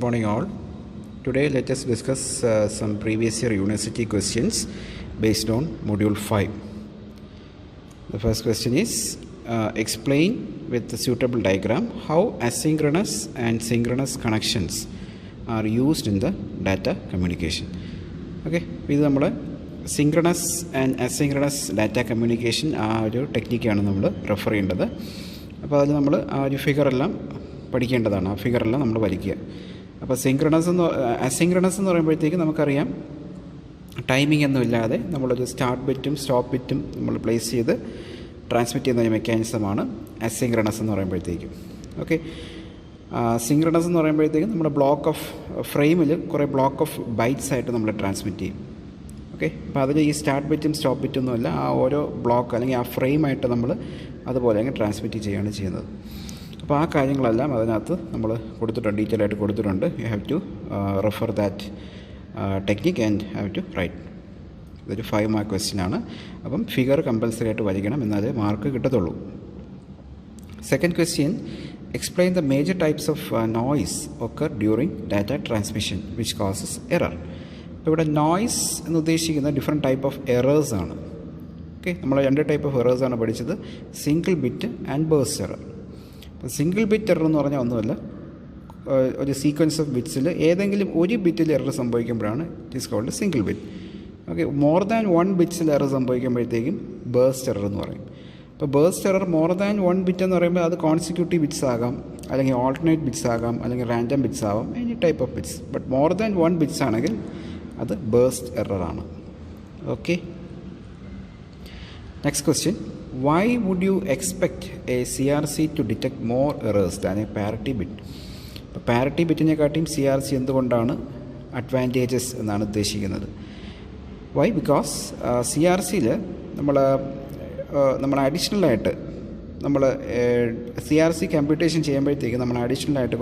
Good morning all. Today let us discuss some previous year university questions based on module 5. The first question is explain with the suitable diagram how asynchronous and synchronous connections are used in the data communication. Okay, ഇത് നമ്മൾ synchronous and asynchronous data communication ആ ഒരു ടെക്നിക്കാണ് നമ്മൾ refer ചെയ്യേണ്ടത്. അപ്പോൾ അതിൽ നമ്മൾ ആ ഒരു ഫിഗറെല്ലാം പഠിക്കേണ്ടതാണ്. ആ ഫിഗറെല്ലാം നമ്മൾ വരയ്ക്കുക. അപ്പോൾ അസിങ്ക്രണസ് എന്ന് പറയുമ്പോഴത്തേക്ക് നമുക്കറിയാം ടൈമിംഗ് ഒന്നും ഇല്ലാതെ നമ്മളൊരു സ്റ്റാർട്ട് ബിറ്റും സ്റ്റോപ്പ് ബിറ്റും നമ്മൾ പ്ലേസ് ചെയ്ത് ട്രാൻസ്മിറ്റ് ചെയ്യുന്ന ഒരു മെക്കാനിസമാണ് അസിങ്ക്രണസ് എന്ന് പറയുമ്പോഴത്തേക്കും. ഓക്കെ, സിങ്ക്രണസ് എന്ന് പറയുമ്പോഴത്തേക്കും നമ്മുടെ ബ്ലോക്ക് ഓഫ് ഫ്രെയിമിൽ കുറേ ബ്ലോക്ക് ഓഫ് ബൈറ്റ്സ് ആയിട്ട് നമ്മൾ ട്രാൻസ്മിറ്റ് ചെയ്യും. ഓക്കെ, അപ്പോൾ അതിൽ ഈ സ്റ്റാർട്ട് ബിറ്റും സ്റ്റോപ്പ് ബിറ്റൊന്നുമല്ല, ആ ഓരോ ബ്ലോക്ക് അല്ലെങ്കിൽ ആ ഫ്രെയിമായിട്ട് നമ്മൾ അതുപോലെ അങ്ങ് ട്രാൻസ്മിറ്റ് ചെയ്യുകയാണ് ചെയ്യുന്നത്. അപ്പോൾ ആ കാര്യങ്ങളെല്ലാം അതിനകത്ത് നമ്മൾ കൊടുത്തിട്ടുണ്ട്, ഡീറ്റെയിൽ ആയിട്ട് കൊടുത്തിട്ടുണ്ട്. You have to refer that technique and have to write. ഇതൊരു 5 മാർക്ക് ക്വസ്റ്റ്യൻ ആണ്. അപ്പം ഫിഗർ കമ്പൽസറി ആയിട്ട് വരയ്ക്കണം, എന്നാലേ മാർക്ക് കിട്ടത്തുള്ളൂ. Second question, explain the major types of noise occur during data transmission which causes error. ഇപ്പോൾ ഇവിടെ നോയ്സ് എന്ന് ഉദ്ദേശിക്കുന്ന ഡിഫറെൻറ്റ് ടൈപ്പ് ഓഫ് എറേഴ്സ് ആണ്. ഓക്കെ, നമ്മൾ 2 ടൈപ്പ് ഓഫ് എറേഴ്സ് ആണ് പഠിച്ചത്, single bit and burst error. അപ്പോൾ സിംഗിൾ ബിറ്റ് എറർ എന്ന് പറഞ്ഞാൽ ഒന്നുമല്ല, ഒരു സീക്വൻസ് ഓഫ് ബിറ്റ്സിൽ ഏതെങ്കിലും ഒരു ബിറ്റിൽ എറർ സംഭവിക്കുമ്പോഴാണ് it is called single bit. Okay, more than 1 ബിറ്റ്സിൽ എറർ സംഭവിക്കുമ്പോഴത്തേക്കും ബേഴ്സ്റ്റ് എറർ എന്ന് പറയും. ഇപ്പോൾ burst error more than 1 bit എന്ന് പറയുമ്പോൾ അത് കോൺസിക്യൂട്ടീവ് ബിറ്റ്സ് ആകാം, അല്ലെങ്കിൽ ഓൾട്ടർനേറ്റ് ബിറ്റ്സ് ആകാം, അല്ലെങ്കിൽ റാൻഡം ബിറ്റ്സ് ആവാം, any type of bits. But more than 1 bits ആണെങ്കിൽ അത് ബേഴ്സ്റ്റ് എററാണ്. Okay, next question, why would you expect a CRC to detect more errors than a parity bit? ഇപ്പോൾ parity ബിറ്റിനെക്കാട്ടിയും CRC എന്തുകൊണ്ടാണ് advantages എന്നാണ് ഉദ്ദേശിക്കുന്നത്. Y? Because CRCയിൽ നമ്മൾ അഡീഷണലായിട്ട് നമ്മൾ CRC കമ്പ്യൂട്ടേഷൻ ചെയ്യുമ്പോഴത്തേക്ക് നമ്മൾ അഡീഷണലായിട്ട്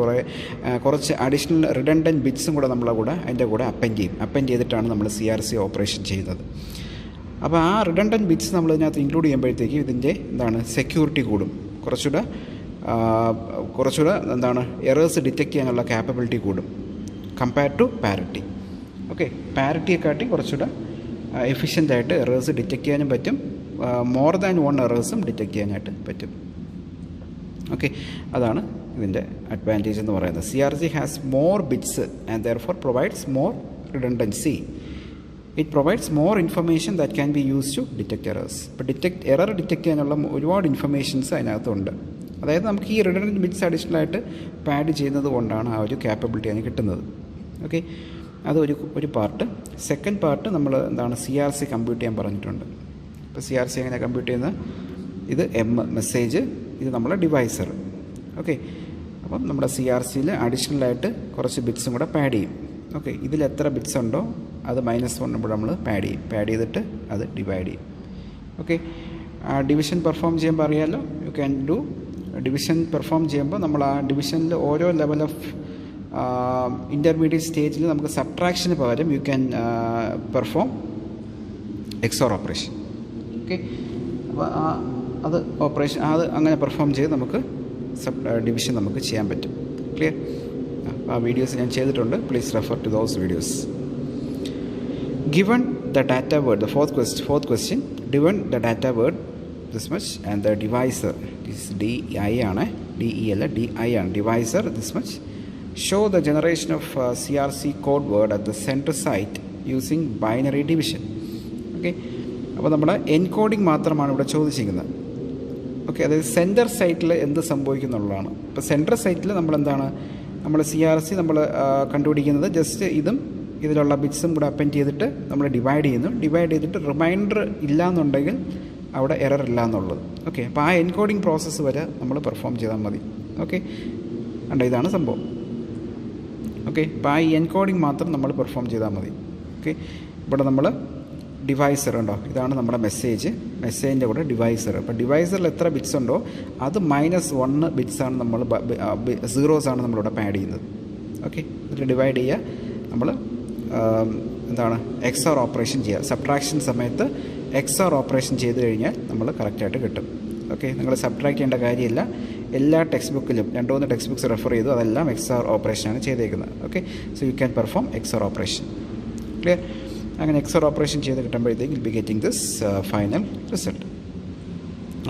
കുറച്ച് അഡീഷണൽ റിഡൻഡൻറ്റ് ബിറ്റ്സും കൂടെ നമ്മളെ കൂടെ അതിൻ്റെ കൂടെ അപ്പൻഡ് ചെയ്തിട്ടാണ് നമ്മൾ CRC ഓപ്പറേഷൻ ചെയ്യുന്നത്. അപ്പോൾ ആ റിഡൻഡൻറ്റ് ബിറ്റ്സ് നമ്മൾ ഇതിനകത്ത് ഇൻക്ലൂഡ് ചെയ്യുമ്പോഴത്തേക്ക് ഇതിൻ്റെ സെക്യൂരിറ്റി കൂടും, കുറച്ചുകൂടെ എറേഴ്സ് ഡിറ്റക്റ്റ് ചെയ്യാനുള്ള ക്യാപ്പബിലിറ്റി കൂടും കമ്പയർ ടു പാരിറ്റി. ഓക്കെ, പാരിറ്റിയെക്കാട്ടി കുറച്ചുകൂടെ എഫിഷ്യൻ്റായിട്ട് എറേഴ്സ് ഡിറ്റക്റ്റ് ചെയ്യാനും പറ്റും, മോർ ദാൻ 1 എറേഴ്സും ഡിറ്റക്റ്റ് ചെയ്യാനായിട്ട് പറ്റും. ഓക്കെ, അതാണ് ഇതിൻ്റെ അഡ്വാൻറ്റേജ് എന്ന് പറയുന്നത്. CRC has more bits and therefore provides more redundancy. It provides more information that can be use to detect errors. ഇപ്പോൾ എറർ ഡിറ്റക്ട് ചെയ്യാനുള്ള ഒരുപാട് ഇൻഫർമേഷൻസ് അതിനകത്തുണ്ട്. അതായത് നമുക്ക് ഈ റിഡൻഡൻറ്റ് ബിറ്റ്സ് അഡീഷണലായിട്ട് പാഡ് ചെയ്യുന്നത് കൊണ്ടാണ് ആ ഒരു ക്യാപ്പബിലിറ്റി അതിന് കിട്ടുന്നത്. ഓക്കെ, അത് ഒരു പാർട്ട്. സെക്കൻഡ് പാർട്ട് നമ്മൾ CRC കമ്പ്യൂട്ട് ചെയ്യാൻ പറഞ്ഞിട്ടുണ്ട്. ഇപ്പോൾ CRC എങ്ങനെ കമ്പ്യൂട്ട് ചെയ്യുന്നത്? ഇത് മെസ്സേജ്, ഇത് നമ്മളെ ഡിവൈസർ. ഓക്കെ, അപ്പം നമ്മുടെ CRCയിൽ അഡീഷണലായിട്ട് കുറച്ച് ബിറ്റ്സും കൂടെ പാഡ് ചെയ്യും. ഓക്കെ, ഇതിൽ എത്ര ബിറ്റ്സ് ഉണ്ടോ അത് -1 ഇവിടെ നമ്മൾ പാഡ് ചെയ്തിട്ട് അത് ഡിവൈഡ് ചെയ്യും. ഓക്കെ, ഡിവിഷൻ പെർഫോം ചെയ്യുമ്പോൾ അറിയാമല്ലോ, you can do division perform ചെയ്യുമ്പോൾ നമ്മൾ ആ ഡിവിഷനിൽ ഓരോ ലെവൽ ഓഫ് ഇൻ്റർമീഡിയറ്റ് സ്റ്റേജിൽ നമുക്ക് സബ്ട്രാക്ഷന് പകരം U can perform XOR operation. Okay, അപ്പോൾ അത് അങ്ങനെ പെർഫോം ചെയ്ത് നമുക്ക് ഡിവിഷൻ നമുക്ക് ചെയ്യാൻ പറ്റും. ക്ലിയർ? ആ വീഡിയോസ് ഞാൻ ചെയ്തിട്ടുണ്ട്, please refer to those videos. Given the data word, the fourth question, given the data word this much and the divisor, this DI ആണ്, DE അല്ല DI ആണ്, divisor this much, show the generation of CRC code word at the center site using binary division. Okay, അപ്പോൾ നമ്മുടെ encoding മാത്രമാണ് ഇവിടെ ചോദിച്ചിരിക്കുന്നത്. Okay, അതായത് centre സൈറ്റിൽ എന്ത് സംഭവിക്കുന്നുള്ളതാണ്. ഇപ്പോൾ സെൻറ്റർ സൈറ്റിൽ നമ്മൾ CRC കണ്ടുപിടിക്കുന്നത് ജസ്റ്റ് ഇതിലുള്ള ബിറ്റ്സും കൂടെ അപ്പൻഡ് ചെയ്തിട്ട് നമ്മൾ ഡിവൈഡ് ചെയ്തിട്ട് റിമൈൻഡർ ഇല്ല എന്നുണ്ടെങ്കിൽ അവിടെ എറർ ഇല്ല എന്നുള്ളത്. ഓക്കെ, അപ്പോൾ ആ എൻകോഡിങ് പ്രോസസ്സ് വരെ നമ്മൾ പെർഫോം ചെയ്താൽ മതി. ഓക്കെ, ഇതാണ് സംഭവം. ഓക്കെ, അപ്പോൾ ആ എൻകോഡിങ് മാത്രം നമ്മൾ പെർഫോം ചെയ്താൽ മതി. ഓക്കെ, ഇവിടെ നമ്മൾ ഡിവൈസർ ഉണ്ടോ, ഇതാണ് നമ്മുടെ മെസ്സേജിൻ്റെ കൂടെ ഡിവൈസർ. അപ്പോൾ ഡിവൈസറിൽ എത്ര ബിറ്റ്സ് ഉണ്ടോ അത് -1 ബിറ്റ്സാണ് സീറോസാണ് നമ്മളിവിടെ പാഡ് ചെയ്യുന്നത്. ഓക്കെ, ഇതിൽ ഡിവൈഡ് ചെയ്യുക, നമ്മൾ XOR ഓപ്പറേഷൻ ചെയ്യുക. സബ്ട്രാക്ഷൻ സമയത്ത് XOR ഓപ്പറേഷൻ ചെയ്ത് കഴിഞ്ഞാൽ നമ്മൾ കറക്റ്റായിട്ട് കിട്ടും. ഓക്കെ, നിങ്ങൾ സബ്ട്രാക്ട് ചെയ്യേണ്ട കാര്യമില്ല, എല്ലാ ടെക്സ്റ്റ് ബുക്കിലും 2-3 ടെക്സ്റ്റ് ബുക്സ് റെഫർ ചെയ്തു അതെല്ലാം XOR ഓപ്പറേഷനാണ് ചെയ്തേക്കുന്നത്. Okay, so you can perform XOR operation. Clear? അങ്ങനെ XOR ഓപ്പറേഷൻ ചെയ്ത് കിട്ടുമ്പോഴത്തേക്ക് will be getting this final result.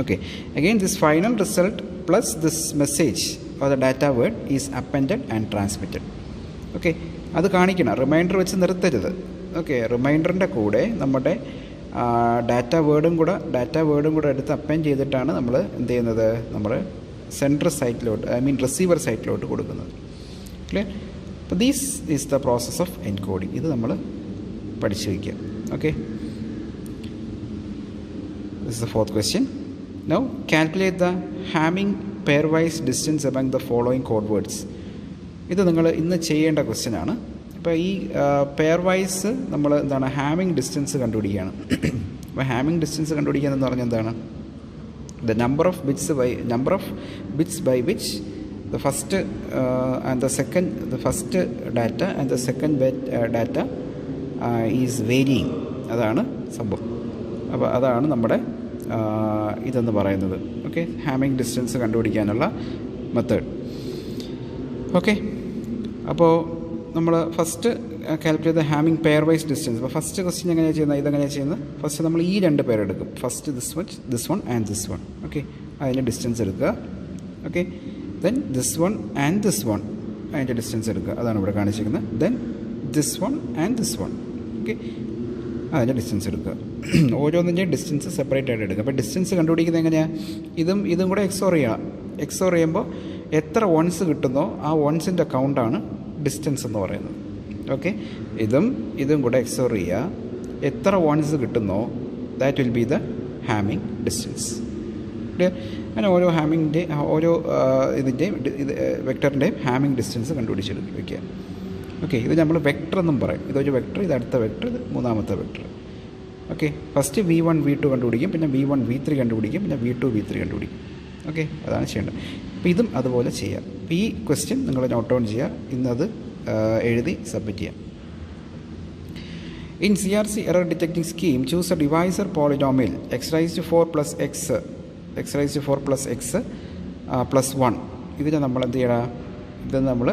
Okay, again this final result plus this message or the data word is appended and transmitted. Okay, അത് കാണിക്കണം, reminder വെച്ച് നിർത്തരുത്. Okay, റിമൈൻഡറിൻ്റെ കൂടെ നമ്മുടെ data വേർഡും കൂടെ എടുത്ത് അപ്പൻഡ് ചെയ്തിട്ടാണ് നമ്മൾ എന്ത് ചെയ്യുന്നത്, നമ്മൾ സെൻട്രൽ സൈറ്റിലോട്ട്, റിസീവർ സൈറ്റിലോട്ട് കൊടുക്കുന്നത്. ക്ലിയർ? അപ്പോൾ these is the process of encoding. ഇത് നമ്മൾ പഠിച്ചു വയ്ക്കുക. Okay, this is the fourth question. Now calculate the Hamming pairwise distance among the following code words. ഇത് നിങ്ങൾ ഇന്ന് ചെയ്യേണ്ട ക്വസ്റ്റ്യനാണ്. ഇപ്പോൾ ഈ പെയർവൈസ് നമ്മൾ എന്താണ് ഹാമിങ് ഡിസ്റ്റൻസ് കണ്ടുപിടിക്കുകയാണ്. അപ്പോൾ ഹാമിങ് ഡിസ്റ്റൻസ് കണ്ടുപിടിക്കുക എന്ന് പറഞ്ഞാൽ എന്താണ്, the number of bits by which the first and the second, the first data and the second data is varying. അതാണ് സംഭവം. അപ്പോൾ അതാണ് നമ്മുടെ ഇതെന്ന് പറയുന്നത്. ഓക്കെ, ഹാമിങ് ഡിസ്റ്റൻസ് കണ്ടുപിടിക്കാനുള്ള മെത്തേഡ്. ഓക്കെ, അപ്പോൾ നമ്മൾ first calculate the Hamming pairwise distance. അപ്പോൾ ഫസ്റ്റ് ക്വസ്റ്റ്യൻ എങ്ങനെയാണ് ചെയ്യുന്നത്, ഇതെങ്ങനെയാണ് ചെയ്യുന്നത്, ഫസ്റ്റ് നമ്മൾ ഈ 2 പേർ എടുക്കും. First this one and this one. Okay, അതിൻ്റെ ഡിസ്റ്റൻസ് എടുക്കുക. Okay, then this one and this one, അതിൻ്റെ ഡിസ്റ്റൻസ് എടുക്കുക. അതാണ് ഇവിടെ കാണിച്ചിരിക്കുന്നത്. Then this one and this one. Okay, അതിൻ്റെ ഡിസ്റ്റൻസ് എടുക്കുക. ഓരോന്നിൻ്റെയും ഡിസ്റ്റൻസ് സെപ്പറേറ്റ് ആയിട്ട് എടുക്കുക. അപ്പോൾ ഡിസ്റ്റൻസ് കണ്ടുപിടിക്കുന്നത് എങ്ങനെയാണ്, ഇതും കൂടെ XOR ചെയ്യണം. XOR ചെയ്യുമ്പോൾ എത്ര വൺസ് കിട്ടുന്നോ ആ വൺസിൻ്റെ കൗണ്ടാണ് ഡിസ്റ്റൻസ് എന്ന് പറയുന്നത്. ഓക്കെ, ഇതും കൂടെ XOR ചെയ്യുക. എത്ര വൺസ് കിട്ടുന്നോ that will be the Hamming distance. അങ്ങനെ ഓരോ ഹാമിങ്ങിൻ്റെ ഓരോ ഇതിൻ്റെയും വെക്ടറിൻ്റെയും ഹാമിങ് ഡിസ്റ്റൻസ് കണ്ടുപിടിച്ചെടുക്കുക വയ്ക്കുക. ഓക്കെ, ഇത് നമ്മൾ വെക്ടർ എന്നും പറയും. ഇതൊരു വെക്ടർ, ഇത് അടുത്ത വെക്ടർ, ഇത് മൂന്നാമത്തെ vector. Okay, first V1 V2 കണ്ടുപിടിക്കും, പിന്നെ V1 V3 കണ്ടുപിടിക്കും, പിന്നെ V2 V3 കണ്ടുപിടിക്കും. ഓക്കെ, അതാണ് ചെയ്യേണ്ടത്. അപ്പോൾ ഇതും അതുപോലെ ചെയ്യാം. അപ്പോൾ ഈ ക്വസ്റ്റ്യൻ നിങ്ങൾ നോട്ട് ഡൗൺ ചെയ്യുക, ഇന്നത് എഴുതി സബ്മിറ്റ് ചെയ്യാം. In CRC error detecting scheme choose A divisor polynomial x⁴ plus x plus 1. ഇതിന് നമ്മൾ എന്ത് ചെയ്യണം, ഇത് നമ്മൾ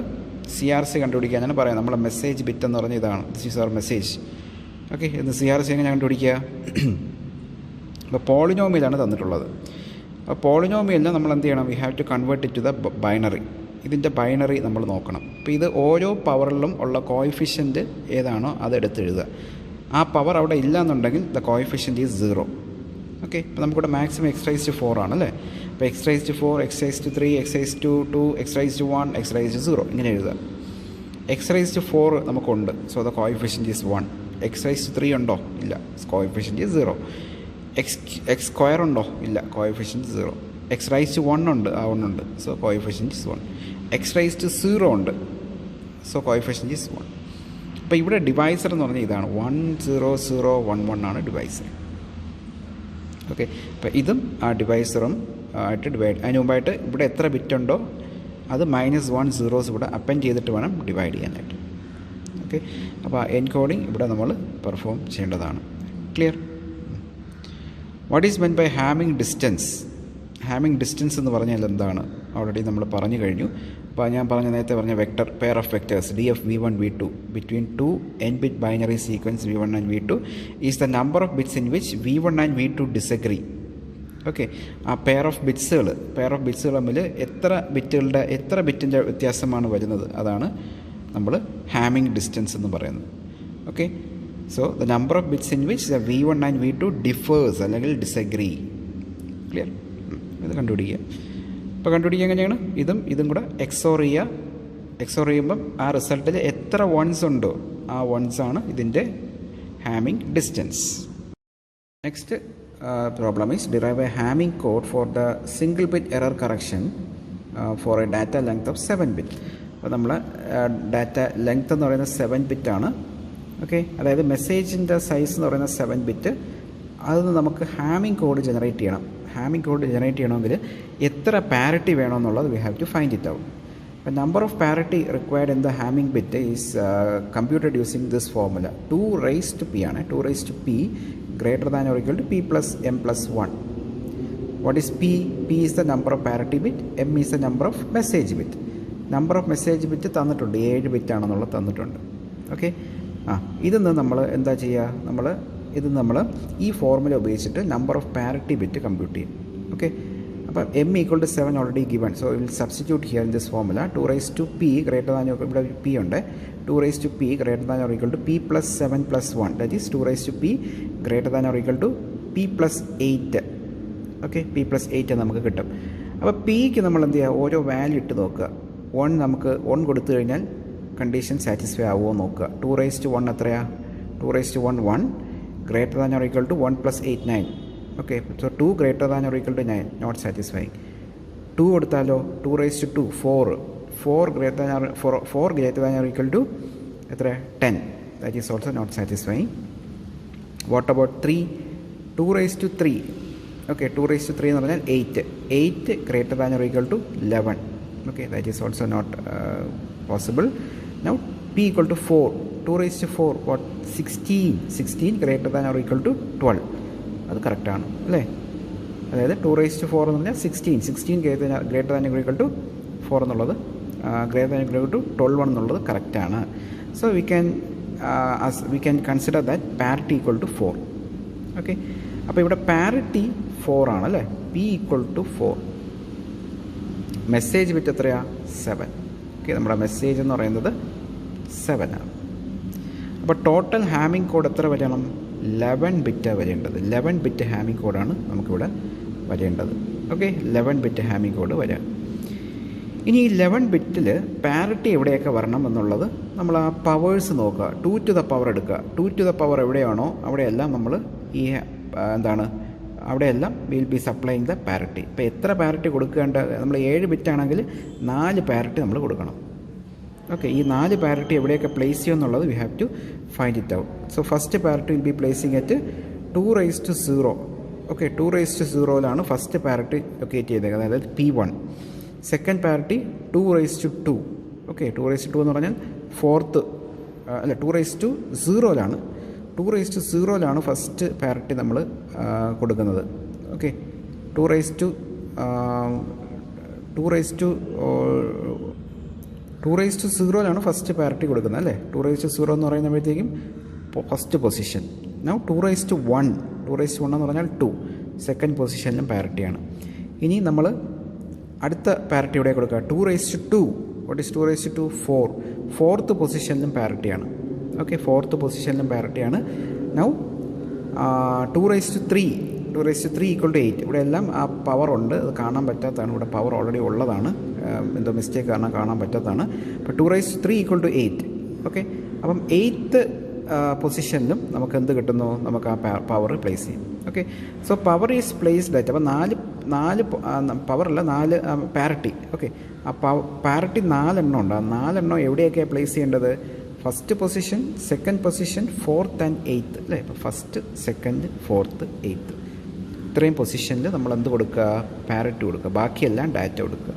CRC കണ്ടുപിടിക്കാനാണ് പറയാം. നമ്മളെ മെസ്സേജ് ബിറ്റ് എന്ന് പറഞ്ഞാൽ ഇതാണ്, this is our message. Okay, ഇത് CRC എങ്ങനെ കണ്ടുപിടിക്കുക, അപ്പോൾ പോളിനോമിയലാണ് തന്നിട്ടുള്ളത്. അപ്പോൾ പോളിനോമിയലിനെ നമ്മൾ എന്ത് ചെയ്യണം, we have to convert it to the binary. ഇതിൻ്റെ ബൈനറി നമ്മൾ നോക്കണം. അപ്പോൾ ഇത് ഓരോ പവറിലും ഉള്ള കോയിഫിഷ്യൻറ്റ് ഏതാണോ അത് എടുത്തെഴുതുക. ആ പവർ അവിടെ ഇല്ല എന്നുണ്ടെങ്കിൽ ദ കോയിഫിഷ്യൻറ്റ് ഈസ് 0. ഓക്കെ, ഇപ്പോൾ നമുക്കിവിടെ മാക്സിമം x⁴ ആണല്ലേ. അപ്പോൾ x⁴, x⁴, x⁴, x⁴, x⁴, ഇങ്ങനെ എഴുതുക. x⁴ നമുക്കുണ്ട്, so the coefficient is 1. x⁴ ഉണ്ടോ, ഇല്ല, കോയിഫിഷ്യൻറ്റ് ഈസ് 0. x² ഉണ്ടോ, ഇല്ല, കോയിഫിഷ്യൻറ്റ് 0. x⁴ ഉണ്ട്, ആ ഒന്നുണ്ട്, സോ കോയിഫിഷ്യൻറ്റ് ഈസ് 1. x⁴ ഉണ്ട്, സോ കോയിഫിഷ്യൻറ്റ് ഈസ് 1. അപ്പോൾ ഇവിടെ ഡിവൈസർ എന്ന് പറഞ്ഞാൽ ഇതാണ് 1 0 0 1 1 ആണ് ഡിവൈസർ. ഓക്കെ, അപ്പോൾ ഇതും ആ ഡിവൈസറും ആയിട്ട് ഡിവൈഡ്, അതിന് മുമ്പായിട്ട് ഇവിടെ എത്ര ബിറ്റ് ഉണ്ടോ അത് -1 zeros ഇവിടെ അപ്പൻഡ് ചെയ്തിട്ട് വേണം ഡിവൈഡ് ചെയ്യാനായിട്ട്. ഓക്കെ, അപ്പോൾ എൻകോഡിങ് ഇവിടെ നമ്മൾ പെർഫോം ചെയ്യേണ്ടതാണ്. Clear? What is meant by Hamming distance? Hamming distance എന്ന് പറഞ്ഞാൽ എന്താണ് ഓൾറെഡി നമ്മൾ പറഞ്ഞു കഴിഞ്ഞു. അപ്പോൾ ഞാൻ നേരത്തെ പറഞ്ഞ vector pair of vectors DF V1 V2 between 2 n-bit binary sequence V1 and V2 is the number of bits in which V1 and V2 disagree. Okay, ആ പെയർ ഓഫ് ബിറ്റ്സുകൾ തമ്മിൽ എത്ര ബിറ്റിൻ്റെ വ്യത്യാസമാണ് വരുന്നത്, അതാണ് നമ്മൾ ഹാമിങ് ഡിസ്റ്റൻസ് എന്ന് പറയുന്നത്. Okay, so the number of bits in which the V1 and V2 differs അല്ലെങ്കിൽ ഡിസഗ്രി. ക്ലിയർ? ഇത് കണ്ടുപിടിക്കുക. ഇപ്പോൾ കണ്ടുപിടിക്കുക എങ്ങനെയാണ്, ഇതും കൂടെ XOR ചെയ്യുമ്പം ആ റിസൾട്ടിൽ എത്ര വൺസ് ഉണ്ടോ ആ വൺസാണ് ഇതിൻ്റെ Hamming distance. Next problem is derive a Hamming code for the single bit error correction for a data length of 7 bit. അപ്പോൾ നമ്മൾ ഡാറ്റ ലെങ്ത് എന്ന് പറയുന്നത് 7 bit ആണ്. ഓക്കെ, അതായത് മെസ്സേജിൻ്റെ സൈസ് എന്ന് പറയുന്നത് 7 bit. അത് നമുക്ക് ഹാമിങ് കോഡ് ജനറേറ്റ് ചെയ്യണം. ഹാമിങ് കോഡ് ജനറേറ്റ് ചെയ്യണമെങ്കിൽ എത്ര പാരിറ്റി വേണമെന്നുള്ളത് we have to find it out. അപ്പോൾ number of parity required in the Hamming bit is computed using this formula. 2 raised to p ആണ്. 2 raised to p greater than or equal to p plus m plus 1. What is P? P is the number of parity bit, M is the number of message bit. Number of message bit തന്നിട്ടുണ്ട്, 7 ബിറ്റാണെന്നുള്ളത് തന്നിട്ടുണ്ട്. Okay, ഇതിന്ന് നമ്മൾ എന്താ ചെയ്യുക, നമ്മൾ ഈ formula ഉപയോഗിച്ചിട്ട് number of parity bit compute ചെയ്യും. ഓക്കെ, അപ്പോൾ m equal to 7 already given, so will substitute here in this formula. 2 raise to p greater than, ഇവിടെ p ഉണ്ട്, 2 raise to p greater than or equal to p plus 7 plus 1, that is 2 raise to p greater than or equal to p plus 8. Okay, p plus 8 നമുക്ക് കിട്ടും. അപ്പോൾ പിക്ക് നമ്മൾ എന്ത് ചെയ്യുക, ഓരോ value ഇട്ട് നോക്കുക. 1 നമുക്ക് 1 കൊടുത്തു കഴിഞ്ഞാൽ കണ്ടീഷൻ സാറ്റിസ്ഫൈ ആവുമോ നോക്കുക. 2 റൈസ് ടു 1 എത്രയാണ്, 2 raise to 1 1 greater than or equal to 1 plus 8 9. Okay, so 2 greater than or equal to 9, not satisfying. 2 കൊടുത്താലോ, 2 raise to 2 4 greater than or equal to എത്ര 10, that is also not satisfying. What about 3? 2 raise to 3. Okay, 2 raise to 3 എന്ന് പറഞ്ഞാൽ 8 greater than or equal to 11. Okay, that is also not possible. Now p equal to 4, 2 raised to 4, what, 16 greater than or equal to 12. അത് കറക്റ്റാണ് അല്ലേ? അതായത് 2 raised to 4 എന്ന് പറഞ്ഞാൽ 16 greater than or equal to 4 എന്നുള്ളത് greater than or equal to 12 എന്നുള്ളത് കറക്റ്റാണ്. So we can consider that parity equal to 4. Okay, അപ്പോൾ ഇവിടെ പാരിറ്റി 4 ആണ് അല്ലേ, p equal to 4. Message bit എത്രയാണ്, 7. ഓക്കെ, നമ്മുടെ മെസ്സേജ് എന്ന് പറയുന്നത് 7 ആണ്. അപ്പോൾ ടോട്ടൽ ഹാമിംഗ് കോഡ് എത്ര വരണം, 11 ബിറ്റാണ് വരേണ്ടത്. 11 ബിറ്റ് ഹാമിംഗ് കോഡാണ് നമുക്കിവിടെ വരേണ്ടത്. ഓക്കെ, 11 ബിറ്റ് ഹാമിംഗ് കോഡ് വരാം. ഇനി ഈ 11 ബിറ്റിൽ പാരിറ്റി എവിടെയൊക്കെ വരണം എന്നുള്ളത് നമ്മൾ ആ പവേഴ്സ് നോക്കുക. 2 ടു ദ പവർ എടുക്കുക. 2 ടു ദ പവർ എവിടെയാണോ അവിടെയെല്ലാം നമ്മൾ ഈ അവിടെയെല്ലാം will be supplying the parity. ഇപ്പോൾ എത്ര പാരിറ്റി കൊടുക്കേണ്ട, നമ്മൾ 7 ബിറ്റാണെങ്കിൽ 4 പാരിറ്റി നമ്മൾ കൊടുക്കണം. ഓക്കെ, ഈ 4 പാരിറ്റി എവിടെയൊക്കെ പ്ലേസ് ചെയ്യുമെന്നുള്ളത് we have to find it out. So first parity will be placing at 2 raise to 0. Okay, 2 raise to 0ലാണ് ഫസ്റ്റ് പാരിറ്റി ലൊക്കേറ്റ് ചെയ്തേക്കുന്നത്, അതായത് P1. Second parity 2 raise to 2. Okay, 2 raise to 2 എന്ന് പറഞ്ഞാൽ 2 raise to 0ലാണ് 2 raise to 0ലാണ് first parity നമ്മൾ കൊടുക്കുന്നത്. Okay, 2 raise to 0ലാണ് ഫസ്റ്റ് പാരിറ്റി കൊടുക്കുന്നത് അല്ലേ. 2 റൈസ് ടു 0 എന്ന് പറയുമ്പോഴത്തേക്കും first position. Now 2 raise to 1 എന്ന് പറഞ്ഞാൽ 2 സെക്കൻഡ് പൊസിഷനിലും പാരിറ്റിയാണ്. ഇനി നമ്മൾ അടുത്ത പാരിറ്റി ഇവിടെ കൊടുക്കുക, 2 raise to 2. What is 2 raise to 2? 4 fourth പൊസിഷനിലും പാരിറ്റിയാണ്. ഓക്കെ, ഫോർത്ത് പൊസിഷനിലും പാരിറ്റിയാണ്. Now 2 raise to 3 equal to 8. ഇവിടെ എല്ലാം ആ പവർ ഉണ്ട്, അത് കാണാൻ പറ്റാത്തതാണ്. ഇവിടെ പവർ ഓൾറെഡി ഉള്ളതാണ്, എന്തോ മിസ്റ്റേക്ക് കാരണം കാണാൻ പറ്റാത്തതാണ്. അപ്പോൾ 2 raise to 3 equal to 8. Okay, അപ്പം 8th പൊസിഷനിലും നമുക്ക് എന്ത് കിട്ടുന്നു, നമുക്ക് ആ പവർ പ്ലേസ് ചെയ്യും. Okay, so power is placed at, അപ്പോൾ 4 പവറല്ല 4 പാരിറ്റി. ഓക്കെ, ആ പാരിറ്റി 4 എണ്ണം ഉണ്ട്. ആ 4 എണ്ണം എവിടെയൊക്കെയാണ് പ്ലേസ് ചെയ്യേണ്ടത്, first position, second position, 4th and 8th അല്ലേ. ഇപ്പോൾ ഫസ്റ്റ്, സെക്കൻഡ്, 4th, 8th ഇത്രയും പൊസിഷനിൽ നമ്മൾ എന്ത് കൊടുക്കുക, പാരിറ്റി കൊടുക്കുക. ബാക്കിയെല്ലാം ഡാറ്റ കൊടുക്കുക.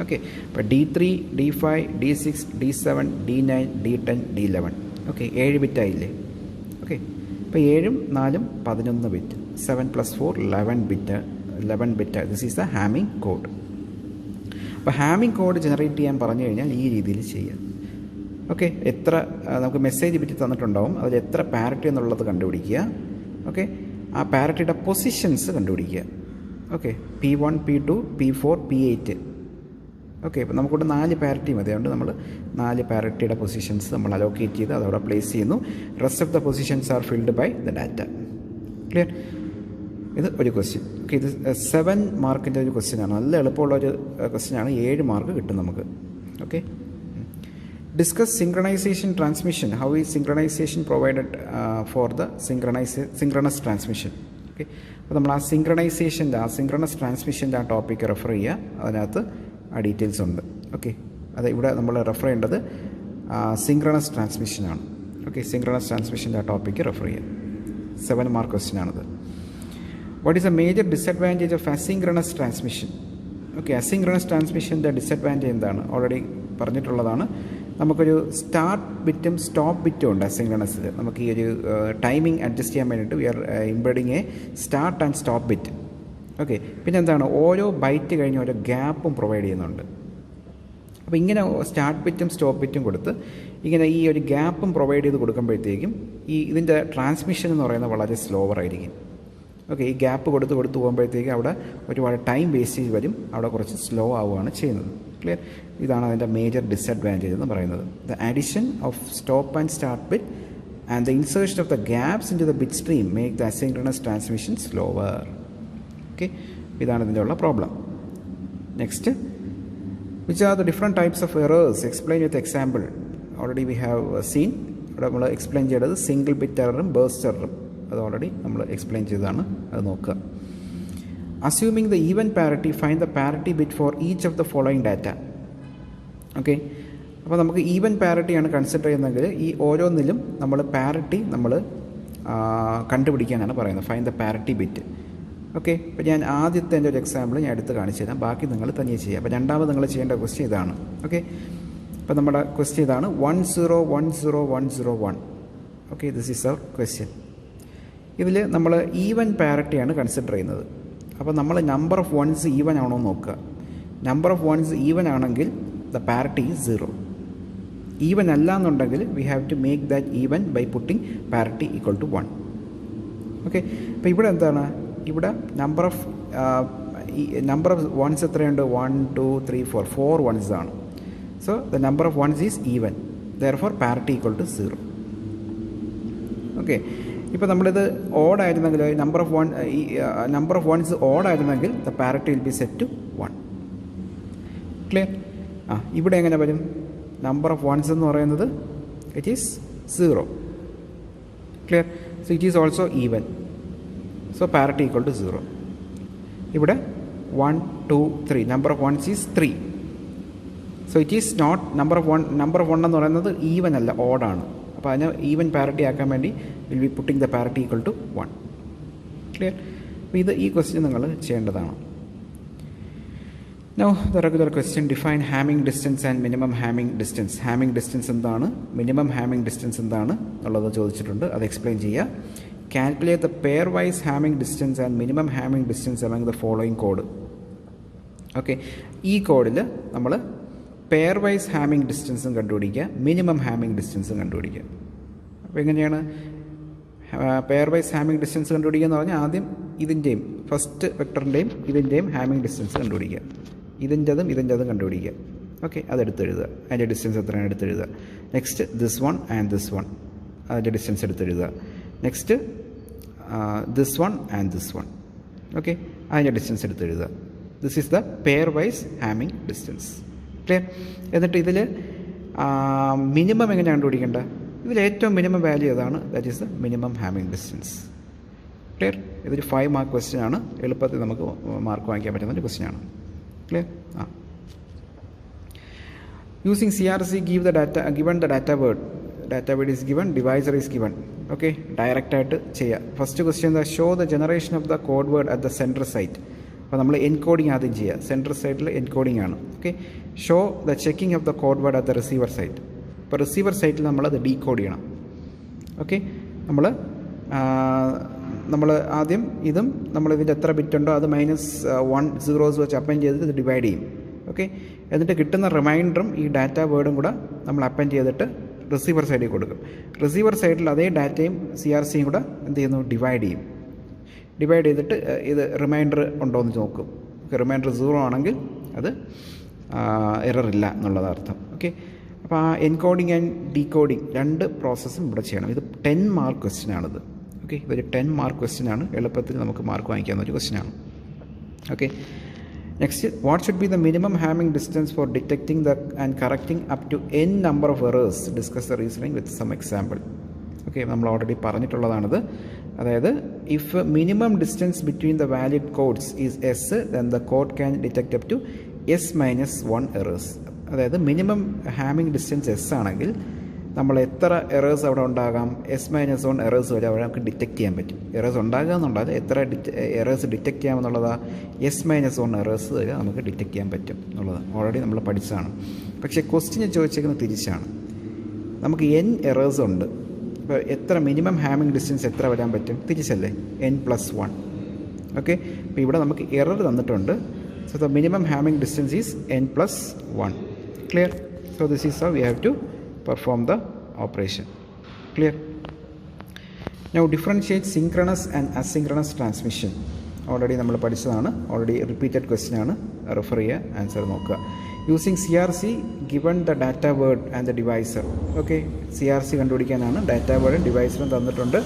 ഓക്കെ, ഇപ്പോൾ D3, D5, D6, D7, D9, D10, D11. Okay, 7 ബിറ്റായില്ലേ. Okay, ഇപ്പോൾ 7ഉം 4ഉം 11 bit. 7 + 4 11 bit. This is the Hamming code. അപ്പോൾ ഹാമിംഗ് കോഡ് ജനറേറ്റ് ചെയ്യാൻ പറഞ്ഞു കഴിഞ്ഞാൽ ഈ രീതിയിൽ ചെയ്യാം. ഓക്കെ, എത്ര നമുക്ക് മെസ്സേജ് ബിറ്റ് തന്നിട്ടുണ്ടാവും, അതിൽ എത്ര പാരിറ്റി എന്നുള്ളത് കണ്ടുപിടിക്കുക. ഓക്കെ, ആ പാരിറ്റിയുടെ പൊസിഷൻസ് കണ്ടുപിടിക്കുക. Okay, P1, P2, P4, P8. Okay, ഇപ്പോൾ നമുക്കിവിടെ 4 പാരിറ്റി മതി. അതുകൊണ്ട് നമ്മൾ 4 പാരിറ്റിയുടെ പൊസിഷൻസ് നമ്മൾ അലോക്കേറ്റ് ചെയ്ത് അതവിടെ പ്ലേസ് ചെയ്യുന്നു. Rest of the positions are filled by the data. Clear? ഇത് ഒരു ക്വസ്റ്റ്യൻ. ഓക്കെ, ഇത് 7 മാർക്കിൻ്റെ ഒരു ക്വസ്റ്റ്യനാണ്. നല്ല എളുപ്പമുള്ളൊരു ക്വസ്റ്റ്യനാണ്. 7 മാർക്ക് കിട്ടും നമുക്ക്. Okay, discuss synchronisation transmission. How is synchronisation provided for the synchronous transmission. Okay, അപ്പോൾ നമ്മൾ ആ സിങ്ക്രണസ് ട്രാൻസ്മിഷൻ്റെ ആ ടോപ്പിക്ക് റെഫർ ചെയ്യുക. അതിനകത്ത് ആ ഡീറ്റെയിൽസ് ഉണ്ട്. ഓക്കെ, അത് ഇവിടെ നമ്മൾ റെഫർ ചെയ്യേണ്ടത് സിങ്ക്രണസ് ട്രാൻസ്മിഷനാണ്. ഓക്കെ, സിങ്ക്രണസ് ട്രാൻസ്മിഷൻ്റെ ആ ടോപ്പിക്ക് റെഫർ ചെയ്യുക. 7 മാർക്ക് ക്വസ്റ്റ്യനാണത്. What is a major disadvantage of asynchronous transmission? Okay, asynchronous ട്രാൻസ്മിഷൻ്റെ ഡിസഡ്വാൻറ്റേജ് എന്താണ്? ഓൾറെഡി പറഞ്ഞിട്ടുള്ളതാണ്. നമുക്കൊരു സ്റ്റാർട്ട് ബിറ്റും സ്റ്റോപ്പ് ബിറ്റും ഉണ്ട് അസിങ്ക്രണസിൽ. നമുക്ക് ഈ ഒരു ടൈമിംഗ് അഡ്ജസ്റ്റ് ചെയ്യാൻ വേണ്ടിയിട്ട് we are embedding a start and stop bit. Okay, പിന്നെ എന്താണ്, ഓരോ ബൈറ്റ് കഴിഞ്ഞ് ഓരോ ഗ്യാപ്പും പ്രൊവൈഡ് ചെയ്യുന്നുണ്ട്. അപ്പോൾ ഇങ്ങനെ സ്റ്റാർട്ട് ബിറ്റും സ്റ്റോപ്പ് ബിറ്റും കൊടുത്ത് ഇങ്ങനെ ഈ ഒരു ഗ്യാപ്പും പ്രൊവൈഡ് ചെയ്ത് കൊടുക്കുമ്പോഴത്തേക്കും ഇതിൻ്റെ ട്രാൻസ്മിഷൻ എന്ന് പറയുന്നത് വളരെ സ്ലോവർ ആയിരിക്കും. ഓക്കെ, ഈ ഗ്യാപ്പ് കൊടുത്ത് പോകുമ്പോഴത്തേക്കും അവിടെ ഒരുപാട് ടൈം വേസ്റ്റേജ് വരും, അവിടെ കുറച്ച് സ്ലോ ആവുകയാണ് ചെയ്യുന്നത്. ക്ലിയർ? ഇതാണ് അതിൻ്റെ മേജർ ഡിസഡ്വാൻറ്റേജ് എന്ന് പറയുന്നത്. The addition of stop and start bit and the insertion of the gaps into the bit stream make the asynchronous transmission slower. Okay, ഇതാണ് ഇതിൻ്റെ ഉള്ള problem. Next, which are the different types of errors? Explain with example. Already we have seen. ഇവിടെ നമ്മൾ explain ചെയ്തത് single bit എററും burst എററും, അത് already നമ്മൾ explain ചെയ്തതാണ്. അത് നോക്കുക. Assuming the even parity, find the parity bit for each of the following data. Okay, അപ്പോൾ നമുക്ക് ഈവൻ പാരിറ്റിയാണ് കൺസിഡർ ചെയ്യുന്നതെങ്കിൽ ഈ ഓരോന്നിലും നമ്മൾ പാരിറ്റി നമ്മൾ കണ്ടുപിടിക്കാനാണ് പറയുന്നത്. Find the parity bit. Okay, അപ്പോൾ ഞാൻ ആദ്യത്തെ എൻ്റെ ഒരു എക്സാമ്പിൾ ഞാൻ എടുത്ത് കാണിച്ചു തരാം, ബാക്കി നിങ്ങൾ തനിയെ ചെയ്യുക. അപ്പോൾ രണ്ടാമത് നിങ്ങൾ ചെയ്യേണ്ട ക്വസ്റ്റ്യൻ ഇതാണ്. ഓക്കെ, അപ്പോൾ നമ്മുടെ ക്വസ്റ്റ്യൻ ഇതാണ് 101001. Okay, this is our question. ഇതിൽ നമ്മൾ ഈവൻ പാരിറ്റിയാണ് കൺസിഡർ ചെയ്യുന്നത്. അപ്പോൾ നമ്മൾ നമ്പർ ഓഫ് വൺസ് ഈവൻ ആണോ എന്ന് നോക്കുക. നമ്പർ ഓഫ് വൺസ് ഈവൻ ആണെങ്കിൽ ദ പാരിറ്റി ഈസ് 0. ഈവൻ അല്ല എന്നുണ്ടെങ്കിൽ we have to make that even by putting parity equal to 1. Okay, അപ്പോൾ ഇവിടെ എന്താണ്, ഇവിടെ നമ്പർ ഓഫ് വൺസ് എത്രയുണ്ട്? 1 2 3 4 വൺസ് ആണ്. So the number of ones is even, therefore parity equal to 0. Okay, ഇപ്പോൾ നമ്മളിത് ഓഡ് ആയിരുന്നെങ്കിൽ നമ്പർ ഓഫ് വൺസ് ഓഡ് ആയിരുന്നെങ്കിൽ the parity will be set to 1. Clear? ഇവിടെ എങ്ങനെ വരും? നമ്പർ ഓഫ് വൺസ് എന്ന് പറയുന്നത് it is 0. Clear? So it is also even. So parity equal to 0. ഇവിടെ 1 2 3 number of ones is 3. So it is not number of 1 എന്ന് പറയുന്നത് even അല്ല, odd ആണ്. അപ്പോൾ അതിനെ ഈവൻ പാരിറ്റി ആക്കാൻ വേണ്ടി will be putting the parity equal to 1. Clear? അപ്പോൾ ഈ ക്വസ്റ്റ്യൻ നിങ്ങൾ ചെയ്യേണ്ടതാണ്. Now the regular question, define Hamming distance and minimum Hamming distance. Hamming distance എന്താണ്, മിനിമം Hamming distance എന്താണ് എന്നുള്ളത് ചോദിച്ചിട്ടുണ്ട്, അത് എക്സ്പ്ലെയിൻ ചെയ്യുക. Calculate the pairwise Hamming distance and minimum Hamming distance among the following code. Okay, ഈ കോഡിൽ നമ്മൾ pairwise Hamming ഡിസ്റ്റൻസും കണ്ടുപിടിക്കുക, മിനിമം ഹാമിംഗ് ഡിസ്റ്റൻസും കണ്ടുപിടിക്കുക. അപ്പോൾ എങ്ങനെയാണ് പെയർവൈസ് ഹാമിംഗ് ഡിസ്റ്റൻസ് കണ്ടുപിടിക്കുക എന്ന് പറഞ്ഞാൽ ആദ്യം ഇതിൻ്റെയും ഫസ്റ്റ് വെക്ടറിൻ്റെയും ഇതിൻ്റെയും ഹാമിംഗ് ഡിസ്റ്റൻസ് കണ്ടുപിടിക്കുക. ഇതിൻ്റെതും കണ്ടുപിടിക്കുക. ഓക്കെ, അതെടുത്തെഴുതുക, അതിൻ്റെ ഡിസ്റ്റൻസ് എത്രയാണ് എടുത്തെഴുതുക. Next this one and this one, അതിൻ്റെ ഡിസ്റ്റൻസ് എടുത്തെഴുതുക. Next this one and this one. Okay, അതിൻ്റെ ഡിസ്റ്റൻസ് എടുത്തെഴുതുക. This is the pairwise Hamming distance. Clear? എന്നിട്ട് ഇതിൽ മിനിമം എങ്ങനെ കണ്ടുപിടിക്കേണ്ട? ഇതിൽ ഏറ്റവും മിനിമം വാല്യൂ ഏതാണ്? That is the minimum Hamming distance. Clear? ഇതൊരു 5 മാർക്ക് ക്വസ്റ്റ്യൻ ആണ്, എളുപ്പത്തിൽ നമുക്ക് മാർക്ക് വാങ്ങിക്കാൻ പറ്റുന്ന ഒരു ക്വസ്റ്റ്യൻ ആണ്. Clear? Using CRC given the data word is given, divisor is given. Okay, ഡയറക്റ്റായിട്ട് ചെയ്യുക. ഫസ്റ്റ് ക്വസ്റ്റ്യൻ എന്താ? Show the generation of the code word at the sender side. അപ്പോൾ നമ്മൾ എൻകോഡിങ് ആദ്യം ചെയ്യുക, സെൻറ്റർ സൈറ്റിൽ എൻകോഡിങ് ആണ്. Okay, show the checking of the code word at the receiver side. ഇപ്പോൾ റിസീവർ സൈറ്റിൽ നമ്മളത് ഡീകോഡ് ചെയ്യണം. ഓക്കെ, നമ്മൾ ആദ്യം ഇതും നമ്മളിതിൻ്റെ എത്ര ബിറ്റ് ഉണ്ടോ അത് -1 zeros വെച്ച് അപ്പൻഡ് ചെയ്തിട്ട് ഇത് ഡിവൈഡ് ചെയ്യും. ഓക്കെ, എന്നിട്ട് കിട്ടുന്ന റിമൈൻഡറും ഈ ഡാറ്റ വേർഡും കൂടെ നമ്മൾ അപ്പൻഡ് ചെയ്തിട്ട് റിസീവർ സൈഡിൽ കൊടുക്കും. റിസീവർ സൈഡിൽ അതേ ഡാറ്റയും CRCയും കൂടെ എന്ത് ചെയ്യുന്നു? ഡിവൈഡ് ചെയ്യും. ഡിവൈഡ് ചെയ്തിട്ട് ഇത് റിമൈൻഡർ ഉണ്ടോ എന്ന് നോക്കും. റിമൈൻഡർ 0 ആണെങ്കിൽ അത് എറർ ഇല്ല എന്നുള്ളത് അർത്ഥം. ഓക്കെ, അപ്പോൾ ആ എൻകോഡിങ് ആൻഡ് ഡീകോഡിങ് 2 പ്രോസസ്സും ഇവിടെ ചെയ്യണം. ഇത് 10 മാർക്ക് ക്വസ്റ്റ്യൻ ആണിത്. ഓക്കെ, ഇതൊരു 10 മാർക്ക് ക്വസ്റ്റ്യൻ ആണ്, എളുപ്പത്തിൽ നമുക്ക് മാർക്ക് വാങ്ങിക്കാവുന്ന ഒരു ക്വസ്റ്റ്യൻ ആണ്. Okay, next, what should be the minimum Hamming distance for detecting and correcting up to n number of errors. Discuss the reasoning with some example. Okay, നമ്മൾ already പറഞ്ഞിട്ടുള്ളതാണിത്. അതായത് if minimum distance between the valid codes is S, then the code can detect up to S-1 errors. അതായത് minimum Hamming distance S ആണെങ്കിൽ നമ്മൾ എത്ര errors അവിടെ ഉണ്ടാകാം? S-1 errors വരെ അവിടെ നമുക്ക് ഡിറ്റക്ട് ചെയ്യാൻ പറ്റും. എറേഴ്സ് ഉണ്ടാകുക എന്നുള്ളത് എത്ര എറേഴ്സ് ഡിറ്റക്ട് ചെയ്യാമെന്നുള്ളതാണ്. S-1 എറേഴ്സ് വരെ നമുക്ക് ഡിറ്റക്ട് ചെയ്യാൻ പറ്റും എന്നുള്ളത് ഓൾറെഡി നമ്മൾ പഠിച്ചതാണ്. പക്ഷേ ക്വസ്റ്റ്യൻ ചോദിച്ചേക്കുന്നത് തിരിച്ചാണ്. നമുക്ക് n എറേഴ്സ് ഉണ്ട്. ഇപ്പോൾ എത്ര മിനിമം ഹാമിംഗ് ഡിസ്റ്റൻസ് എത്ര വരാൻ പറ്റും? തിരിച്ചല്ലേ, n+1. ഓക്കെ, അപ്പോൾ ഇവിടെ നമുക്ക് എറർ തന്നിട്ടുണ്ട്. So the minimum Hamming distance is n+1. Clear? So this is how we have to perform the operation. Clear? Now differentiate synchronous and asynchronous transmission. Already നമ്മൾ പഠിച്ചതാണ്, already repeated question ആണ്, refer ചെയ്യുക, answer നോക്കുക. Using CRC given the data word and the divisor. Okay, CRC കണ്ടുപിടിക്കാനാണ്, data വേർഡും ഡിവൈസറും തന്നിട്ടുണ്ട്.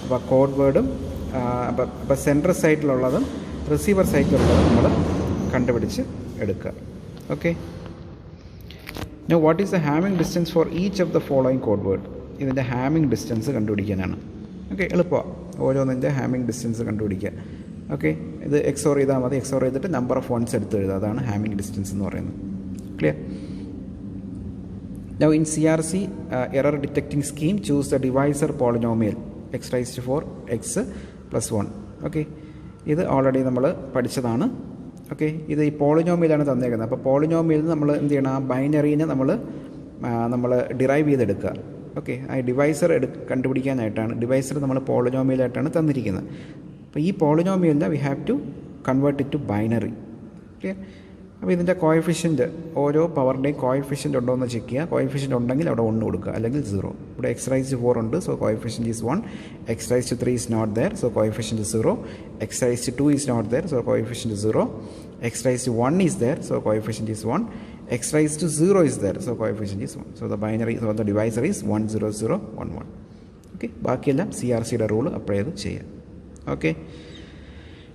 അപ്പോൾ കോഡ് വേർഡും അപ്പോൾ സെൻട്രൽ സൈറ്റിലുള്ളതും റിസീവർ സൈറ്റിലുള്ളതും നമ്മൾ കണ്ടുപിടിച്ച് എടുക്കുക. Okay, now what is the Hamming distance for each of the following code word. ഇതിൻ്റെ ഹാമിംഗ് ഡിസ്റ്റൻസ് കണ്ടുപിടിക്കാനാണ്. ഓക്കെ, എളുപ്പമാണ്, ഓരോന്നിൻ്റെ ഹാമിംഗ് ഡിസ്റ്റൻസ് കണ്ടുപിടിക്കുക. ഓക്കെ, ഇത് എക്സോർ ചെയ്താൽ മതി. എക്സോർ ചെയ്തിട്ട് നമ്പർ ഓഫ് വൺസ് എടുത്ത് എഴുതുക, അതാണ് ഹാമിംഗ് ഡിസ്റ്റൻസ് എന്ന് പറയുന്നത്. Clear? Now in CRC error detecting scheme choose the divisor polynomial x⁴ x+1. Okay, ഇത് ഓൾറെഡി നമ്മൾ പഠിച്ചതാണ്. ഓക്കെ, ഇത് ഈ പോളിനോമിയലാണ് തന്നേക്കുന്നത്. അപ്പോൾ പോളിനോമിയൽ നമ്മൾ എന്ത് ചെയ്യണം, ആ ബൈനറീനെ നമ്മൾ ഡിറൈവ് ചെയ്തെടുക്കുക. ഓക്കെ, ആ ഡിവൈസർ കണ്ടുപിടിക്കാനായിട്ടാണ്, ഡിവൈസർ നമ്മൾ പോളിനോമിയലായിട്ടാണ് തന്നിരിക്കുന്നത്. അപ്പോൾ ഈ പോളിനോമിയലിനെ we have to convert it to binary. Clear? അപ്പോൾ ഇതിൻ്റെ കോയഫിഷ്യൻറ്റ്, ഓരോ പവറിൻ്റെയും കോയഫിഷ്യൻ്റ് ഉണ്ടോ എന്ന് ചെക്ക് ചെയ്യുക. കോയഫിഷ്യൻ്റ് ഉണ്ടെങ്കിൽ അവിടെ 1 കൊടുക്കുക, അല്ലെങ്കിൽ 0. ഇവിടെ x⁴ ഉണ്ട്, so coefficient is 1. x⁴ is not there, so coefficient 0. x⁴ is not there, so coefficient 0. x⁴ is there, so coefficient is 1. x⁴ is there, so coefficient is 1. So the binary, so the divisor is 1 0 0 1 1. Okay, ബാക്കിയെല്ലാം CRCയുടെ rule apply ചെയ്ത് ചെയ്യാം. Okay,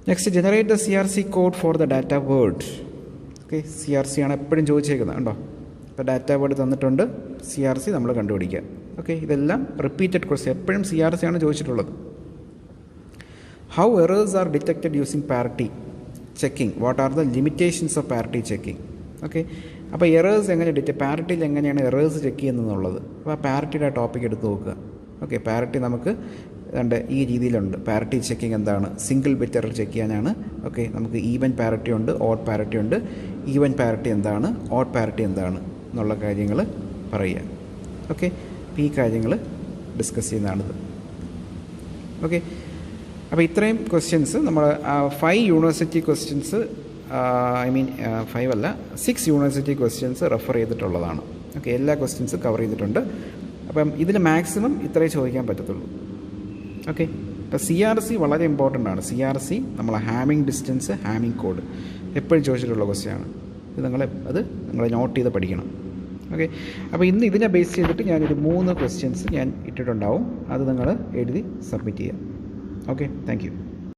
next generate the CRC code for the data word. Okay, CRC ആണ് എപ്പോഴും ചോദിച്ചേക്കുന്നത്, ഉണ്ടോ? ഇപ്പോൾ data word തന്നിട്ടുണ്ട്, CRC നമ്മൾ കണ്ടുപിടിക്കുക. ഓക്കെ, ഇതെല്ലാം റിപ്പീറ്റഡ് ക്വസ്റ്റ്യൻ, എപ്പോഴും CRC ആണ് ചോദിച്ചിട്ടുള്ളത്. How errors R detected using parity checking, what are the limitations of parity checking. Okay, അപ്പോൾ എറേഴ്സ് എങ്ങനെ പാരിറ്റിയിൽ എങ്ങനെയാണ് എറേഴ്സ് ചെക്ക് ചെയ്യുന്നതെന്നുള്ളത്. അപ്പോൾ ആ പാരിറ്റിയുടെ ടോപ്പിക് എടുത്ത് നോക്കുക. ഓക്കെ, പാരിറ്റി നമുക്ക് ഈ രീതിയിലുണ്ട്. പാരിറ്റി ചെക്കിങ് എന്താണ്? സിംഗിൾ ബിറ്റ് എറർ ചെക്ക് ചെയ്യാനാണ്. ഓക്കെ, നമുക്ക് ഈവൻ പാരിറ്റി ഉണ്ട്, ഓഡ് പാരിറ്റി ഉണ്ട്. ഈവൻ പാരിറ്റി എന്താണ്, ഓഡ് പാരിറ്റി എന്താണ് എന്നുള്ള കാര്യങ്ങൾ പറയുക. ഓക്കെ, ഈ കാര്യങ്ങൾ ഡിസ്കസ് ചെയ്യുന്നതാണിത്. ഓക്കെ, അപ്പോൾ ഇത്രയും ക്വസ്റ്റ്യൻസ് നമ്മൾ 5 യൂണിവേഴ്സിറ്റി ക്വസ്റ്റ്യൻസ്, 5 അല്ല 6 യൂണിവേഴ്സിറ്റി ക്വസ്റ്റ്യൻസ് റെഫർ ചെയ്തിട്ടുള്ളതാണ്. ഓക്കെ, എല്ലാ ക്വസ്റ്റ്യൻസും കവർ ചെയ്തിട്ടുണ്ട്. അപ്പം ഇതിൽ മാക്സിമം ഇത്രേ ചോദിക്കാൻ പറ്റത്തുള്ളൂ. ഓക്കെ, അപ്പോൾ CRC വളരെ ഇമ്പോർട്ടൻ്റ് ആണ്. CRC നമ്മളെ ഹാമിംഗ് ഡിസ്റ്റൻസ്, ഹാമിംഗ് കോഡ് എപ്പോഴും ചോദിച്ചിട്ടുള്ള ക്വസ്റ്റ്യനാണ്. ഇത് നിങ്ങൾ നോട്ട് ചെയ്ത് പഠിക്കണം. ഓക്കെ, അപ്പോൾ ഇന്ന് ഇതിനെ ബേസ് ചെയ്തിട്ട് ഞാനൊരു 3 ക്വസ്റ്റ്യൻസ് ഞാൻ ഇട്ടിട്ടുണ്ടാവും. അത് നിങ്ങൾ എഴുതി സബ്മിറ്റ് ചെയ്യുക. Okay, thank you.